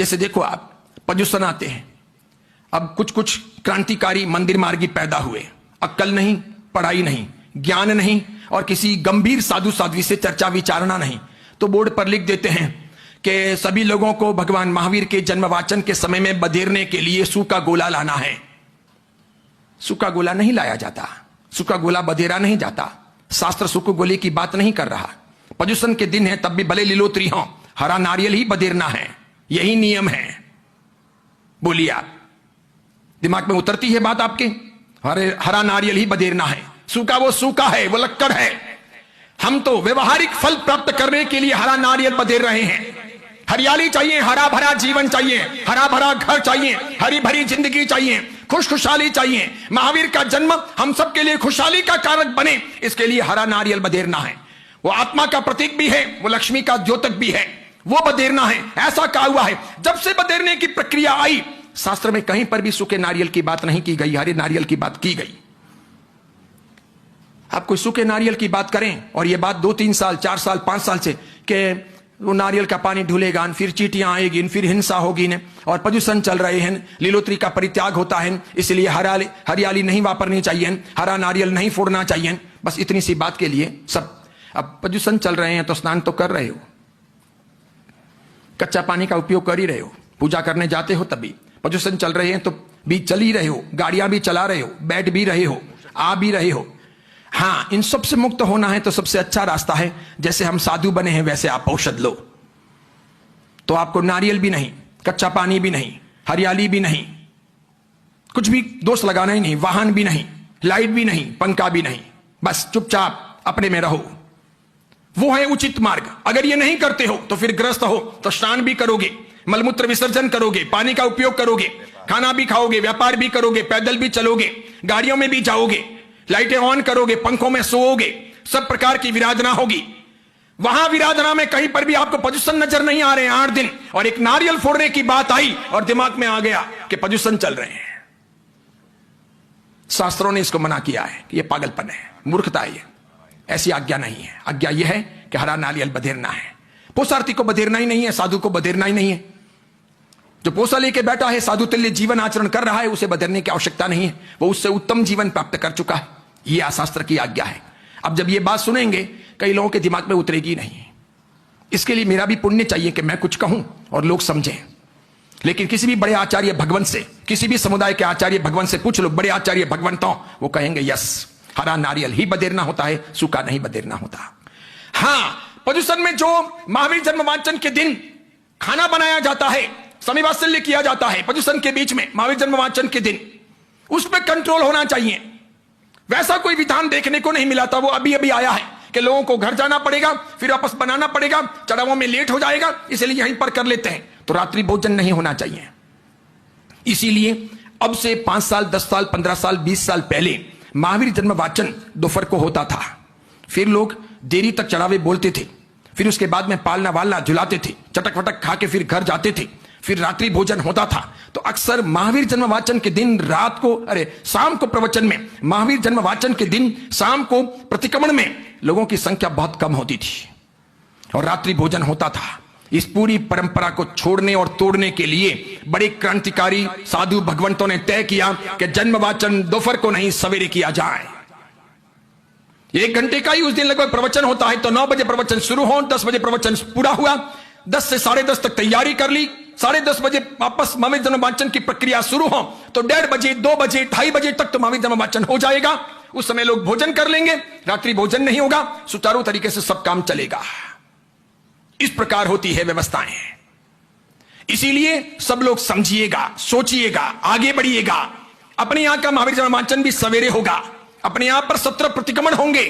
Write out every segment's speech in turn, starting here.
जैसे देखो आप, पर्युषण आते हैं, अब कुछ कुछ क्रांतिकारी मंदिर मार्गी पैदा हुए, अक्ल नहीं, पढ़ाई नहीं, ज्ञान नहीं, और किसी गंभीर साधु साध्वी से चर्चा विचारणा नहीं, तो बोर्ड पर लिख देते हैं कि सभी लोगों को भगवान महावीर के जन्मवाचन के समय में बधेरने के लिए सूखा गोला लाना है। सूखा गोला नहीं लाया जाता, सूखा गोला बधेरा नहीं जाता, शास्त्र सूखे गोले की बात नहीं कर रहा। पर्युषण के दिन है तब भी भले लीलोत्री हो, हरा नारियल ही बधेरना है, यही नियम है। बोलिए आप, दिमाग में उतरती है बात आपके? हरा नारियल ही बधेरना है, सूखा वो सूखा है, वो लक्कड़ है। हम तो व्यवहारिक फल प्राप्त करने के लिए हरा नारियल बधेर रहे हैं। हरियाली चाहिए, हरा भरा जीवन चाहिए, हरा भरा घर चाहिए, हरी भरी जिंदगी चाहिए, खुशहाली चाहिए। महावीर का जन्म हम सबके लिए खुशहाली का कारक बने, इसके लिए हरा नारियल बधेरना है। वो आत्मा का प्रतीक भी है, वो लक्ष्मी का द्योतक भी है, वो बधेरना है। ऐसा कहा हुआ है। जब से बधेरने की प्रक्रिया आई, शास्त्र में कहीं पर भी सूखे नारियल की बात नहीं की गई, हरे नारियल की बात की गई। आप कोई सूखे नारियल की बात करें और ये बात 2-3 साल, 4 साल, 5 साल से कि वो नारियल का पानी ढुलेगा, फिर चींटियां आएगी, फिर हिंसा होगी ने, और पर्युषण चल रहे हैं, लीलोत्री का परित्याग होता है, इसलिए हरियाली नहीं वापरनी चाहिए, हरा नारियल नहीं फोड़ना चाहिए। बस इतनी सी बात के लिए सब। अब पर्युषण चल रहे हैं तो स्नान तो कर रहे हो, कच्चा पानी का उपयोग कर ही रहे हो, पूजा करने जाते हो तभी। पर्युषण चल रहे हैं तो भी चल ही रहे हो, गाड़ियां भी चला रहे हो, बैठ भी रहे हो, आ भी रहे हो। हाँ, इन सब से मुक्त होना है तो सबसे अच्छा रास्ता है, जैसे हम साधु बने हैं वैसे आप औषध लो। तो आपको नारियल भी नहीं, कच्चा पानी भी नहीं, हरियाली भी नहीं, कुछ भी दोष लगाना ही नहीं, वाहन भी नहीं, लाइट भी नहीं, पंखा भी नहीं, बस चुपचाप अपने में रहो। वो है उचित मार्ग। अगर ये नहीं करते हो तो फिर ग्रस्त हो, तो स्नान भी करोगे, मलमूत्र विसर्जन करोगे, पानी का उपयोग करोगे, खाना भी खाओगे, व्यापार भी करोगे, पैदल भी चलोगे, गाड़ियों में भी जाओगे, लाइटें ऑन करोगे, पंखों में सोओगे, सब प्रकार की विराधना होगी। वहां विराधना में कहीं पर भी आपको पर्युषण नजर नहीं आ रहे हैं 8 दिन, और एक नारियल फोड़ने की बात आई और दिमाग में आ गया कि पर्युषण चल रहे हैं। शास्त्रों ने इसको मना किया है कि यह पागलपन है, मूर्खता है। ऐसी आज्ञा नहीं है। आज्ञा यह है कि हरा नारियल बधेरना है। पोसार्थी को बधेरना ही नहीं है, साधु को बधेरना ही नहीं है। जो पोसा लेके बैठा है, साधु तुल्य जीवन आचरण कर रहा है, उसे बधेरने की आवश्यकता नहीं है, वो उससे उत्तम जीवन प्राप्त कर चुका है। यह शास्त्र की आज्ञा है। अब जब ये बात सुनेंगे, कई लोगों के दिमाग में उतरेगी नहीं। इसके लिए मेरा भी पुण्य चाहिए कि मैं कुछ कहूं और लोग समझें। लेकिन किसी भी बड़े आचार्य भगवंत से, किसी भी समुदाय के आचार्य भगवंत से पूछ लो, बड़े आचार्य भगवंतों, वो कहेंगे यस, हरा नारियल ही बधेरना होता है, सूखा नहीं बधेरना होता। हां, पर्युषण में जो महावीर जन्मवाचन के दिन खाना बनाया जाता है, समीवात्सल्य किया जाता है पर्युषण के बीच में, महावीर जन्मवाचन के दिन, उस पर कंट्रोल होना चाहिए। वैसा कोई विधान देखने को नहीं मिला था। वो अभी अभी आया है कि लोगों को घर जाना पड़ेगा, फिर वापस बनाना पड़ेगा, चढ़ावों में लेट हो जाएगा, इसलिए यहीं पर कर लेते हैं। तो रात्रि भोजन नहीं होना चाहिए। इसीलिए अब से 5 साल, 10 साल, 15 साल, 20 साल पहले महावीर जन्मवाचन दोपहर को होता था। फिर लोग देरी तक चढ़ावे बोलते थे, फिर उसके बाद में पालना वालना झुलाते थे, चटक वटक खा के फिर घर जाते थे, फिर रात्रि भोजन होता था। तो अक्सर महावीर जन्मवाचन के दिन रात को, शाम को प्रवचन में, महावीर जन्मवाचन के दिन शाम को प्रतिक्रमण में लोगों की संख्या बहुत कम होती थी और रात्रि भोजन होता था। इस पूरी परंपरा को छोड़ने और तोड़ने के लिए बड़े क्रांतिकारी साधु भगवंतों ने तय किया कि जन्मवाचन दोपहर को नहीं, सवेरे किया जाए। 1 घंटे का ही उस दिन लगभग प्रवचन होता है। तो 9 बजे प्रवचन शुरू हो, 10 बजे प्रवचन पूरा हुआ, 10 से 10:30 तक तैयारी कर ली, 10:30 बजे वापस महावीर जन्मवाचन की प्रक्रिया शुरू हो, तो 1:30 बजे, 2 बजे, 2:30 बजे तक तो महावीर जन्मवाचन हो जाएगा। उस समय लोग भोजन कर लेंगे, रात्रि भोजन नहीं होगा, सुचारू तरीके से सब काम चलेगा। इस प्रकार होती है व्यवस्थाएं। इसीलिए सब लोग समझिएगा, सोचिएगा, आगे बढ़िएगा। अपने यहां का महावीर जन्मवाचन भी सवेरे होगा। अपने यहां पर 17 प्रतिक्रमण होंगे,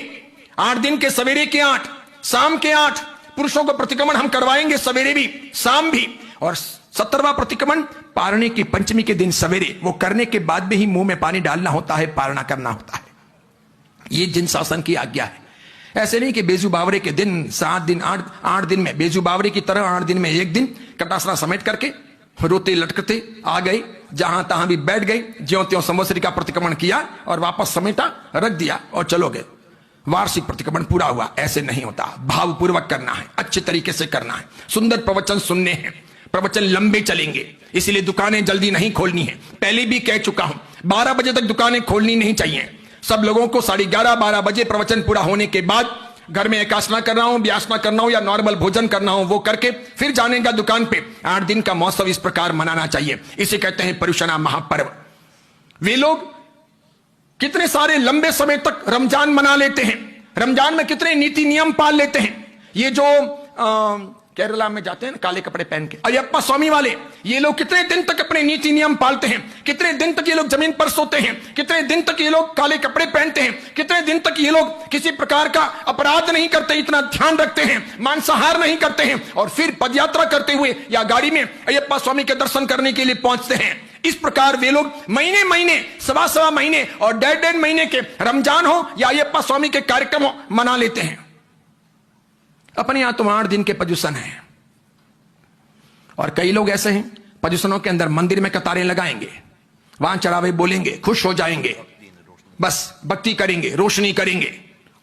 8 दिन के, सवेरे के 8, शाम के 8। पुरुषों को प्रतिक्रमण हम करवाएंगे, सवेरे भी शाम भी। और 17वां प्रतिक्रमण पारणे की पंचमी के दिन सवेरे, वो करने के बाद में ही मुंह में पानी डालना होता है, पारणा करना होता है। ये जिन शासन की आज्ञा है। ऐसे नहीं कि बेजू बावरे के दिन 7 दिन, 8 दिन में, बेजू बावरे की तरह 8 दिन में 1 दिन कटासना समेट करके रोते लटकते आ गए, जहां तहां भी बैठ गए, ज्यों त्यों संवत्सरी का प्रतिक्रमण किया और वापस समेटा, रख दिया और चलो गए। वार्षिक प्रतिक्रमण पूरा हुआ, ऐसे नहीं होता। भावपूर्वक करना है, अच्छे तरीके से करना है, सुंदर प्रवचन सुनने हैं, प्रवचन लंबे चलेंगे, इसलिए दुकानें जल्दी नहीं खोलनी है। पहले भी कह चुका हूं 12 बजे तक दुकानें खोलनी नहीं चाहिए। सब लोगों को 11:30-12 बजे प्रवचन पूरा होने के बाद घर में एकासना करना हो, व्यासना करना हो या नॉर्मल भोजन करना हो, वो करके फिर जाने का दुकान पे। 8 दिन का महोत्सव इस प्रकार मनाना चाहिए। इसे कहते हैं पर्युषणा महापर्व। वे लोग कितने सारे लंबे समय तक रमजान मना लेते हैं, रमजान में कितने नीति नियम पाल लेते हैं। ये जो केरला में जाते हैं ना काले कपड़े पहन के, अयप्पा स्वामी वाले, ये लोग कितने दिन तक अपने नीति नियम पालते हैं, कितने दिन तक ये लोग जमीन पर सोते हैं, कितने दिन तक ये लोग काले कपड़े पहनते हैं, कितने दिन तक ये लोग किसी प्रकार का अपराध नहीं करते, इतना ध्यान रखते हैं, मांसाहार नहीं करते हैं, और फिर पदयात्रा करते हुए या गाड़ी में अयप्पा स्वामी के दर्शन करने के लिए पहुंचते हैं। इस प्रकार वे लोग महीने महीने, सवा महीने और 1.5 महीने के रमजान हो या अयप्पा स्वामी के कार्यक्रम हो मना लेते हैं। अपने यहां तो 8 दिन के पर्युषण है, और कई लोग ऐसे हैं पर्युषणों के अंदर मंदिर में कतारें लगाएंगे, वहां चढ़ावे बोलेंगे, खुश हो जाएंगे, बस भक्ति करेंगे, रोशनी करेंगे,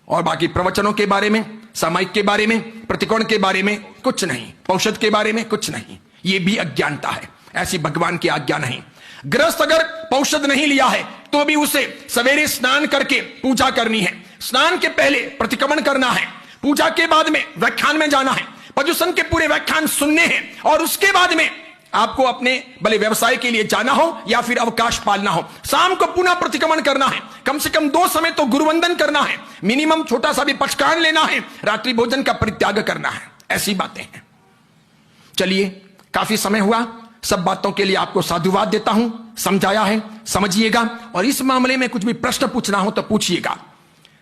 और बाकी प्रवचनों के बारे में, सामायिक के बारे में, प्रतिकोण के बारे में कुछ नहीं, औषध के बारे में कुछ नहीं। यह भी अज्ञानता है, ऐसी भगवान की आज्ञा नहीं। गृहस्थ अगर औषध नहीं लिया है तो भी उसे सवेरे स्नान करके पूजा करनी है, स्नान के पहले प्रतिक्रमण करना है, पूजा के बाद में व्याख्यान में जाना है, पर्युषण के पूरे व्याख्यान सुनने हैं, और उसके बाद में आपको अपने भले व्यवसाय के लिए जाना हो या फिर अवकाश पालना हो, शाम को पुनः प्रतिक्रमण करना है, कम से कम 2 समय तो गुरुवंदन करना है, मिनिमम छोटा सा भी पचकान लेना है, रात्रि भोजन का परित्याग करना है। ऐसी बातें हैं। चलिए, काफी समय हुआ, सब बातों के लिए आपको साधुवाद देता हूं, समझाया है, समझिएगा, और इस मामले में कुछ भी प्रश्न पूछना हो तो पूछिएगा,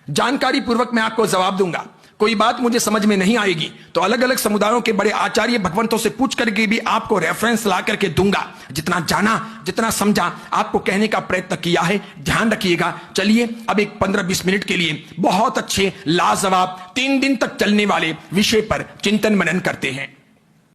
जानकारी पूर्वक मैं आपको जवाब दूंगा। कोई बात मुझे समझ में नहीं आएगी तो अलग अलग समुदायों के बड़े आचार्य भगवंतों से पूछ करके भी आपको रेफरेंस ला करके दूंगा। जितना जाना, जितना समझा, आपको कहने का प्रयत्न किया है, ध्यान रखिएगा। चलिए, अब एक 15-20 मिनट के लिए बहुत अच्छे लाजवाब 3 दिन तक चलने वाले विषय पर चिंतन मनन करते हैं।